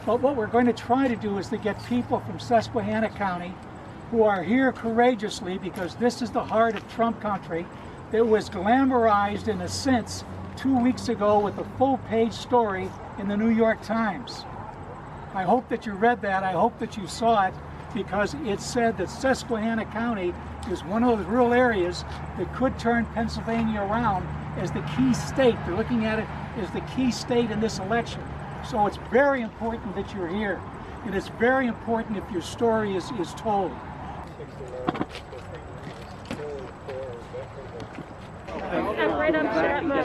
But what we're going to try to do is to get people from Susquehanna County who are here courageously, because this is the heart of Trump country that was glamorized in a sense 2 weeks ago with a full-page story in the New York Times. I hope that you read that. I hope that you saw it, because it said that Susquehanna County is one of those rural areas that could turn Pennsylvania around as the key state. They're looking at it as the key state in this election. So it's very important that you're here. And it's very important if your story is told. I'm right on Chapman.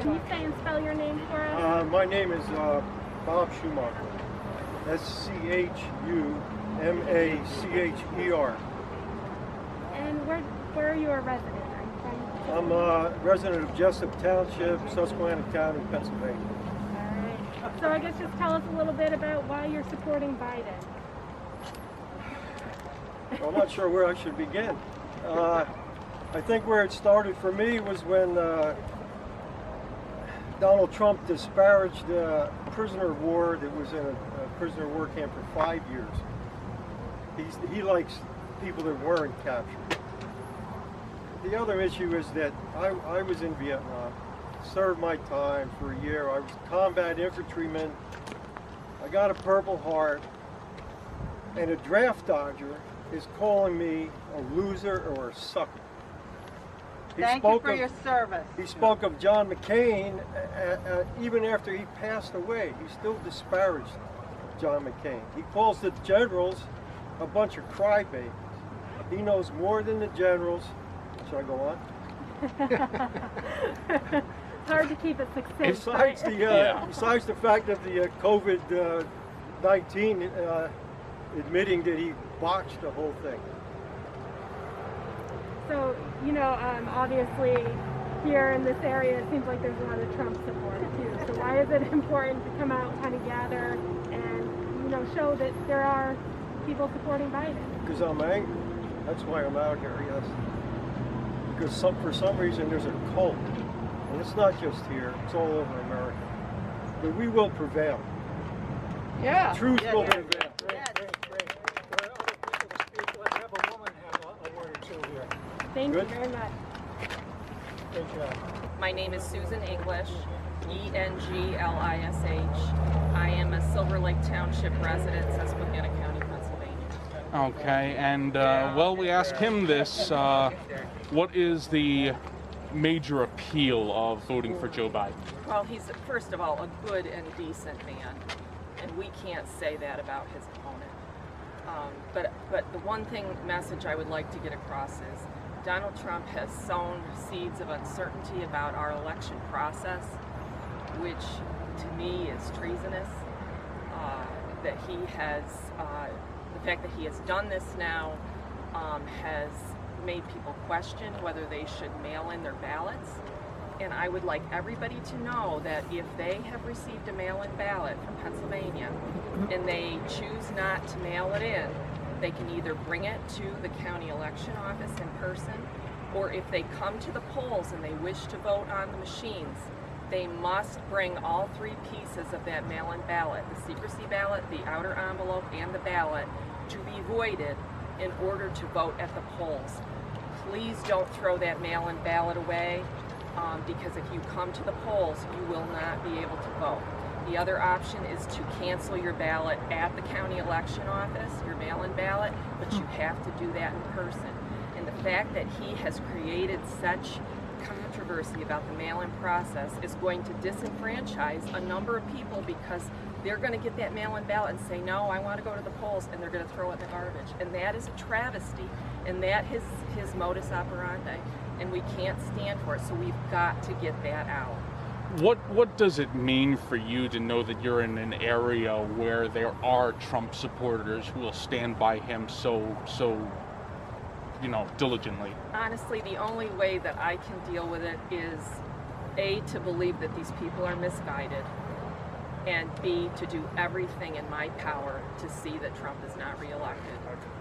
Can you say and spell your name for us? My name is Bob Schumacher. Schumacher. And where are you a resident? I'm a resident of Jessup Township, Susquehanna County, Pennsylvania. All right. So I guess just tell us a little bit about why you're supporting Biden. Well, I'm not sure where I should begin. I think where it started for me was when Donald Trump disparaged a prisoner of war that was in a prisoner of war camp for 5 years. He likes people that weren't captured. The other issue is that I was in Vietnam, served my time for a year. I was a combat infantryman. I got a Purple Heart, and a draft dodger is calling me a loser or a sucker. Thank you for your service. He spoke of John McCain even after he passed away. He still disparaged John McCain. He calls the generals a bunch of crybabies. He knows more than the generals. Should I go on? It's hard to keep it succinct. Besides the fact that the COVID-19 admitting that he botched the whole thing. So, obviously here in this area it seems like there's a lot of Trump support too. So why is it important to come out and kind of gather and, show that there are people supporting Biden? Because I'm angry. That's why I'm out here, yes. Because for some reason there's a cult. And it's not just here, it's all over America. But we will prevail. Yeah. Truth will prevail. Thank you very much. Good job. My name is Susan English, English. I am a Silver Lake Township resident, Susquehanna County, Pennsylvania. Okay, and we asked him this. What is the major appeal of voting for Joe Biden? Well, he's, first of all, a good and decent man, and we can't say that about his opponent. But the one message I would like to get across is Donald Trump has sown seeds of uncertainty about our election process, which to me is treasonous. That he has, the fact that he has done this now has made people question whether they should mail in their ballots. And I would like everybody to know that if they have received a mail-in ballot from Pennsylvania and they choose not to mail it in, they can either bring it to the county election office in person, or if they come to the polls and they wish to vote on the machines, they must bring all 3 pieces of that mail-in ballot, the secrecy ballot, the outer envelope, and the ballot, to be voided in order to vote at the polls. Please don't throw that mail-in ballot away, because if you come to the polls, you will not be able to vote. The other option is to cancel your ballot at the county election office, your mail-in ballot, but you have to do that in person. And the fact that he has created such controversy about the mail-in process is going to disenfranchise a number of people, because they're going to get that mail-in ballot and say, no, I want to go to the polls, and they're going to throw it in the garbage. And that is a travesty, and that is his modus operandi, and we can't stand for it, so we've got to get that out. What does it mean for you to know that you're in an area where there are Trump supporters who will stand by him so diligently? Honestly, the only way that I can deal with it is, A, to believe that these people are misguided, and B, to do everything in my power to see that Trump is not reelected.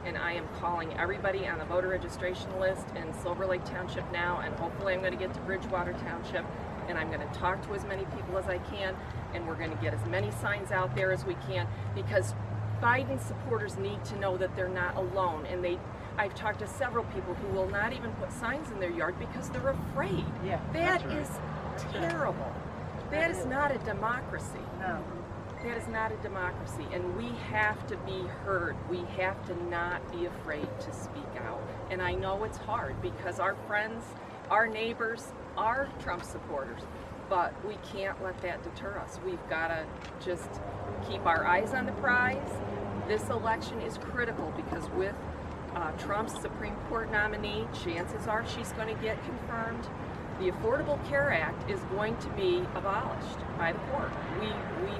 And I am calling everybody on the voter registration list in Silver Lake Township now, and hopefully I'm going to get to Bridgewater Township, and I'm going to talk to as many people as I can, and we're going to get as many signs out there as we can, because Biden supporters need to know that they're not alone. And I've talked to several people who will not even put signs in their yard because they're afraid. Yeah, That is terrible. That is not a democracy. No. That is not a democracy, and we have to be heard. We have to not be afraid to speak out. And I know it's hard because our friends, our neighbors are Trump supporters, but we can't let that deter us. We've got to just keep our eyes on the prize. This election is critical because with Trump's Supreme Court nominee, chances are she's going to get confirmed. The Affordable Care Act is going to be abolished by the court. We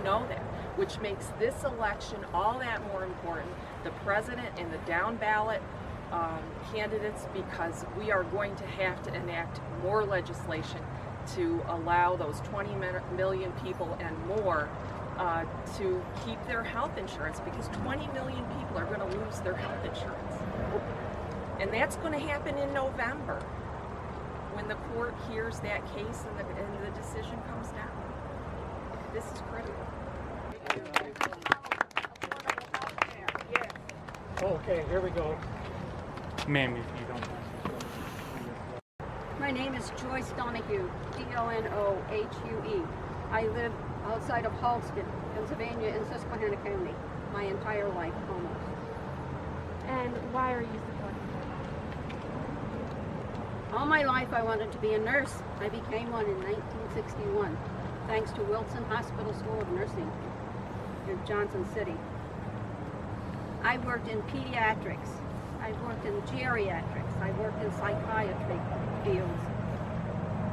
know that, which makes this election all that more important, the president and the down ballot candidates, because we are going to have to enact more legislation to allow those 20 million people and more to keep their health insurance, because 20 million people are going to lose their health insurance. And that's going to happen in November when the court hears that case and the decision comes down. This is critical. Okay, here we go. Ma'am, if you don't. My name is Joyce Donohue, Donohue. I live outside of Halsted, Pennsylvania, in Susquehanna County, my entire life, almost. And why are you supporting him? All my life I wanted to be a nurse. I became one in 1961, thanks to Wilson Hospital School of Nursing in Johnson City. I worked in pediatrics, I worked in geriatrics, I worked in psychiatry fields.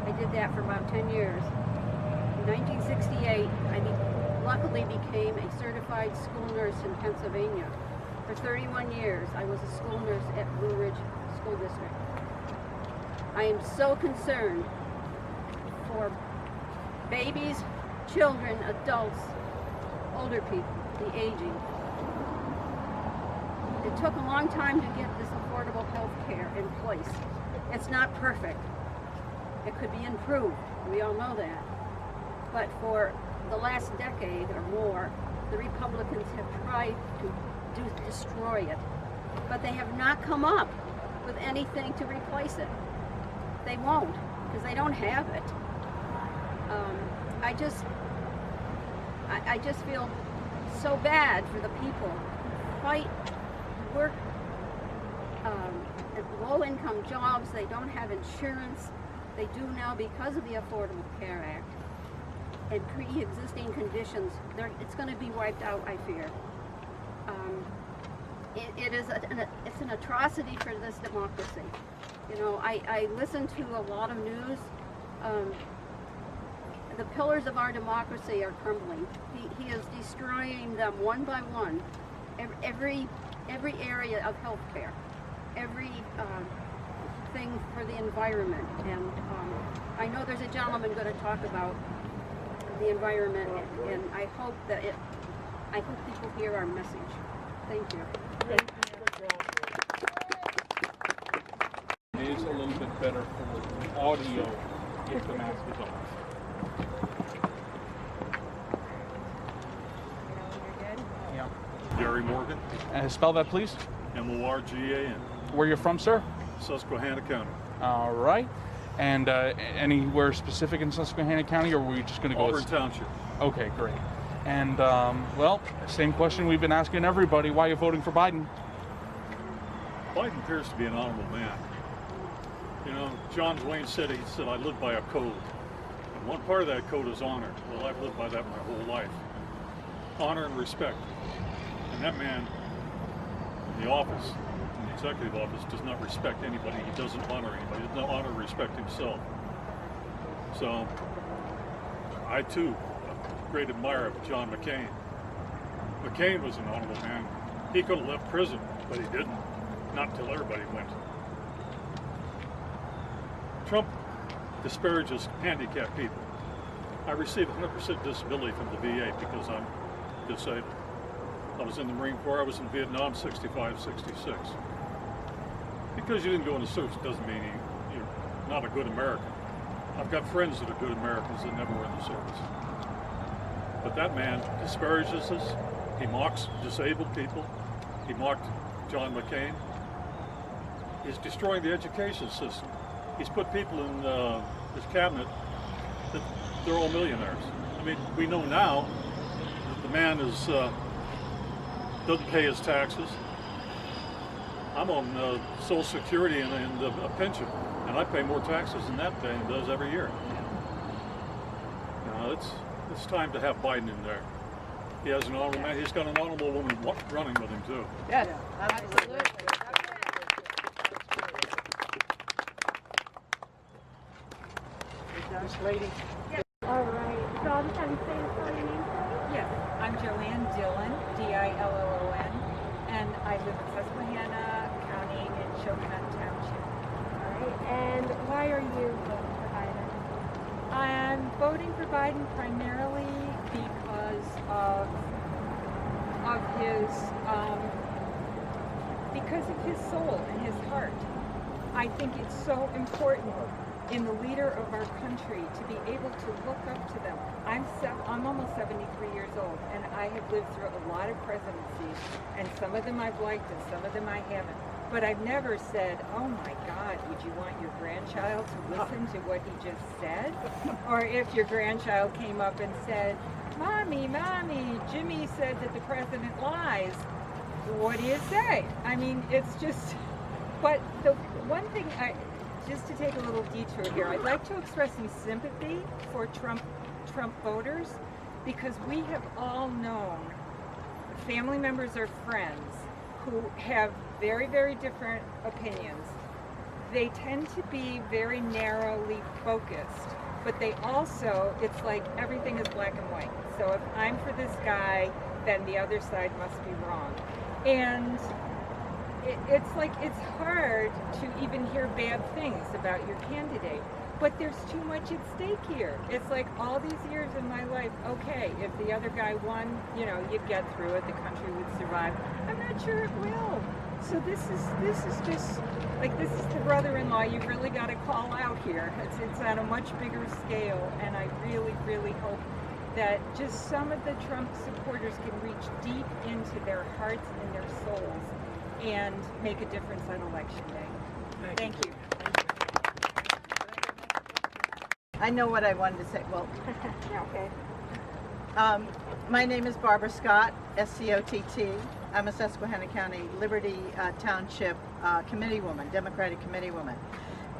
I did that for about 10 years. In 1968, I luckily became a certified school nurse in Pennsylvania. For 31 years, I was a school nurse at Blue Ridge School District. I am so concerned for babies, children, adults, older people, the aging. It took a long time to get this affordable health care in place. It's not perfect. It could be improved. We all know that. But for the last decade or more, the Republicans have tried to destroy it. But they have not come up with anything to replace it. They won't, because they don't have it. I just feel so bad for the people who fight, work at low-income jobs. They don't have insurance. They do now because of the Affordable Care Act and pre-existing conditions. It's going to be wiped out, I fear. It's an atrocity for this democracy. You know, I listen to a lot of news. The pillars of our democracy are crumbling. He is destroying them one by one. Every area of healthcare, every thing for the environment. And I know there's a gentleman going to talk about the environment, and I hope people hear our message. Thank you. It is a little bit better for the audio if the mask is off. Yeah. Gary Morgan, Spell that, please. Morgan. Where you're from, sir? Susquehanna County. All right. And anywhere specific in Susquehanna County, or were we just going to go? Auburn Township. Okay, great. And, well, same question we've been asking everybody. Why are you voting for Biden? Biden appears to be an honorable man. You know, John Wayne said, I live by a code. And one part of that code is honor. Well, I've lived by that my whole life. Honor and respect. And that man in the office, in the executive office, does not respect anybody. He doesn't honor anybody. He does not honor or respect himself. So, I too am a great admirer of John McCain. McCain was an honorable man. He could have left prison, but he didn't. Not until everybody went. Trump disparages handicapped people. I receive 100% disability from the VA because I'm disabled. I was in the Marine Corps, I was in Vietnam 65, 66. Because you didn't go in the service doesn't mean you're not a good American. I've got friends that are good Americans that never were in the service. But that man disparages us. He mocks disabled people. He mocked John McCain. He's destroying the education system. He's put people in his cabinet that they're all millionaires. I mean, we know now that the man is doesn't pay his taxes. I'm on Social Security and a pension, and I pay more taxes than that man does every year. It's time to have Biden in there. He has an honorable man. He's got an honorable woman running with him too. Yes, absolutely. This lady. All right. So I'll just have you say your name, please. Yes, I'm Joanne Dillon, D-I-L-L-O-N, and I live in Susquehanna County in Shoshone Township. All right. And why are you voting for Biden? I'm voting for Biden primarily because of his soul and his heart. I think it's so important in the leader of our country to be able to look up to them. I'm almost 73 years old, and I have lived through a lot of presidencies, and some of them I've liked and some of them I haven't. But I've never said, oh my God, would you want your grandchild to listen to what he just said? Or if your grandchild came up and said, Mommy, Jimmy said that the president lies, what do you say? I mean, it's just, but the one thing just to take a little detour here, I'd like to express some sympathy for Trump voters, because we have all known family members or friends who have very, very different opinions. They tend to be very narrowly focused, but they also, it's like everything is black and white. So if I'm for this guy, then the other side must be wrong. And it's like, it's hard to even hear bad things about your candidate, but there's too much at stake here. It's like all these years in my life, okay, if the other guy won, you'd get through it, the country would survive. I'm not sure it will. So this is just, like, this is the brother-in-law you've really got to call out here. It's at a much bigger scale, and I really, really hope that just some of the Trump supporters can reach deep into their hearts and their souls and make a difference on election day. Thank you. I know what I wanted to say. Well, Okay. my name is Barbara Scott, S-C-O-T-T. I'm a Susquehanna County Liberty Township committee woman, Democratic committee woman.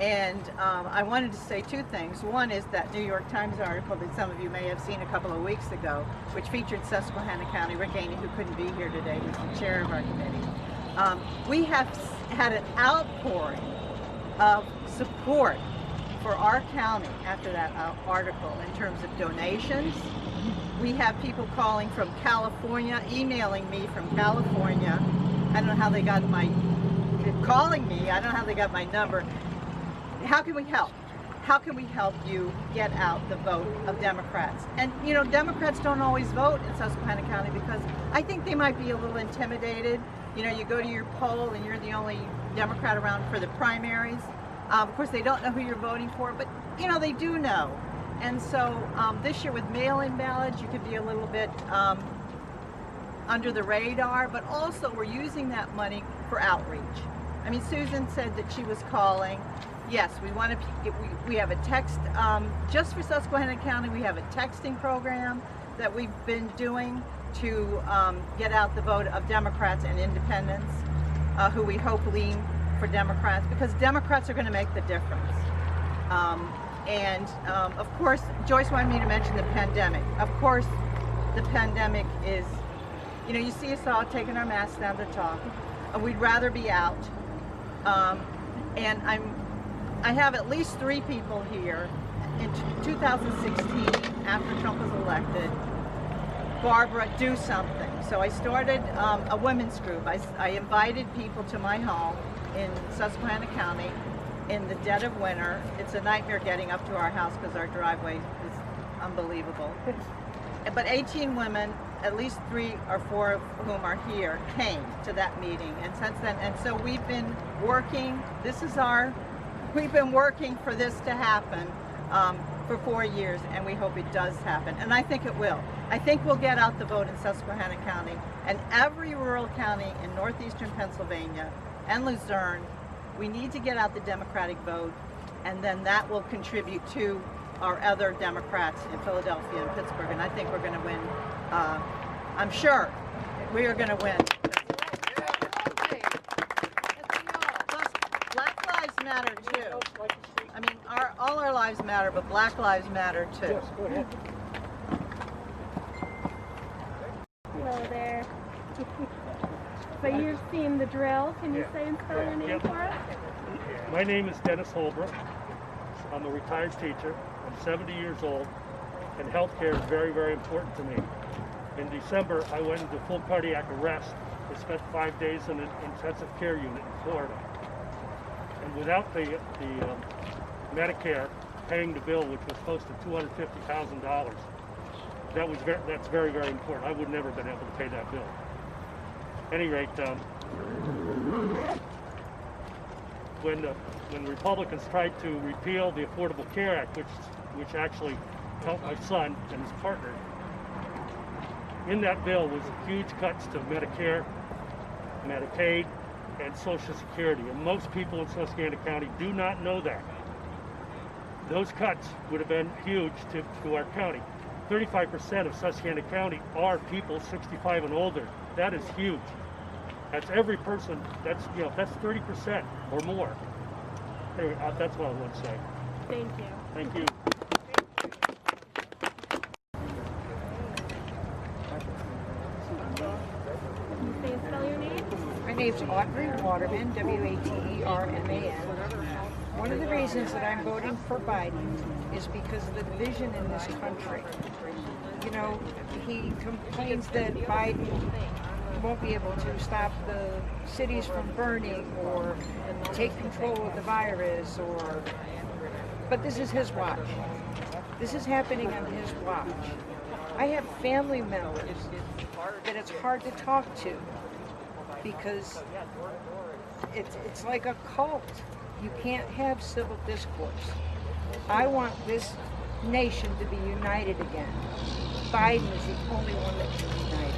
And I wanted to say two things. One is that New York Times article that some of you may have seen a couple of weeks ago, which featured Susquehanna County, Rick Aney, who couldn't be here today, who's the chair of our committee. We have had an outpouring of support for our county after that article in terms of donations. We have people calling from California, emailing me from California. I don't know how they got calling me, I don't know how they got my number. How can we help? How can we help you get out the vote of Democrats? And Democrats don't always vote in Susquehanna County because I think they might be a little intimidated. You go to your poll and you're the only Democrat around for the primaries. Of course, they don't know who you're voting for, but they do know. And so this year with mail-in ballots, you could be a little bit under the radar, but also we're using that money for outreach. I mean, Susan said that she was calling. Yes, we have a text, just for Susquehanna County, we have a texting program that we've been doing to get out the vote of Democrats and independents who we hope lean for Democrats, because Democrats are going to make the difference. Of course, Joyce wanted me to mention the pandemic. Of course, the pandemic is, you see us all taking our masks down to talk. We'd rather be out. And I have at least 3 people here in 2016, after Trump was elected. Barbara, do something. So I started a women's group. I invited people to my home in Susquehanna County in the dead of winter. It's a nightmare getting up to our house because our driveway is unbelievable. But 18 women, at least 3 or 4 of whom are here, came to that meeting. And since then, and so we've been working, we've been working for this to happen for 4 years, and we hope it does happen. And I think it will. I think we'll get out the vote in Susquehanna County and every rural county in northeastern Pennsylvania and Luzerne. We need to get out the Democratic vote, and then that will contribute to our other Democrats in Philadelphia and Pittsburgh, and I think we're going to win. I'm sure we are going to win. Plus, Black Lives Matter too. I mean, all our lives matter, but Black Lives Matter too. Yes, go ahead. Hello there. So you've seen the drill. Can you say and spell your name for us? My name is Dennis Holbrook. I'm a retired teacher. I'm 70 years old, and healthcare is very, very important to me. In December, I went into full cardiac arrest. I spent 5 days in an intensive care unit in Florida. And without the Medicare paying the bill, which was close to $250,000, that's very, very important. I would never have been able to pay that bill. At any rate, when Republicans tried to repeal the Affordable Care Act, which actually helped my son and his partner, in that bill was huge cuts to Medicare, Medicaid, and Social Security. And most people in Susquehanna County do not know that. Those cuts would have been huge to our county. 35% of Susquehanna County are people 65 and older. That is huge. That's every person. That's 30% or more. Anyway, that's what I want to say. Thank you. Thank you. Can you say and spell your name? My name's Audrey Waterman, Waterman. One of the reasons that I'm voting for Biden is because of the division in this country. You know, he complains that Biden won't be able to stop the cities from burning or take control of the virus, but this is his watch. This is happening on his watch. I have family members that it's hard to talk to because it's like a cult. You can't have civil discourse. I want this nation to be united again. Biden is the only one that can unite us.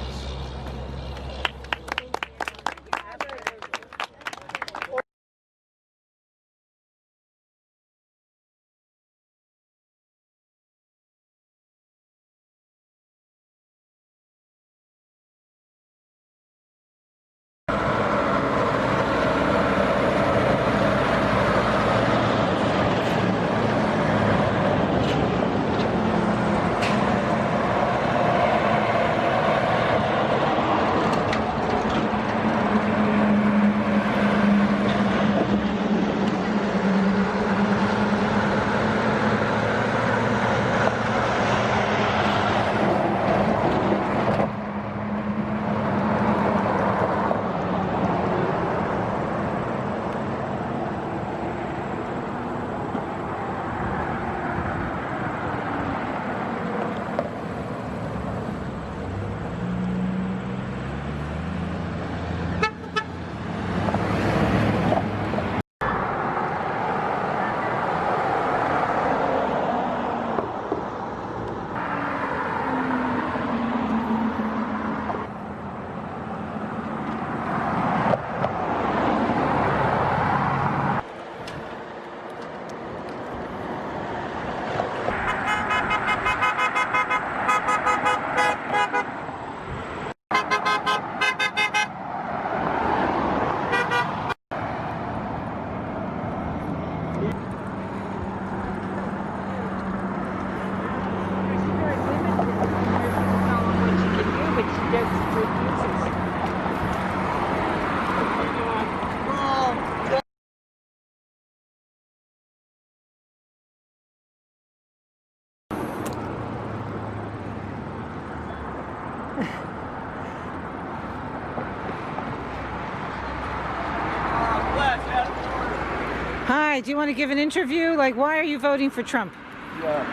Hi, do you want to give an interview? Like, why are you voting for Trump? Yes.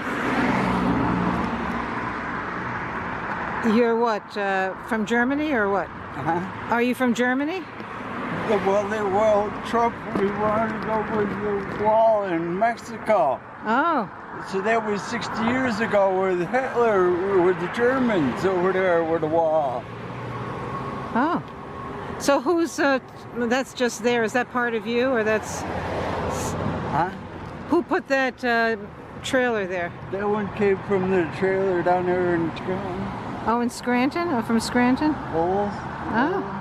You're what, from Germany or what? Uh-huh. Are you from Germany? Well, Trump, we wanted to go with the wall in Mexico. Oh, So that was 60 years ago with Hitler, with the Germans over there with the wall. oh. So who's, that's just there, is that part of you, or that's, Huh? who put that trailer there? That one came from the trailer down there in Scranton. Oh, in Scranton? Oh, from Scranton? Bowles. Oh.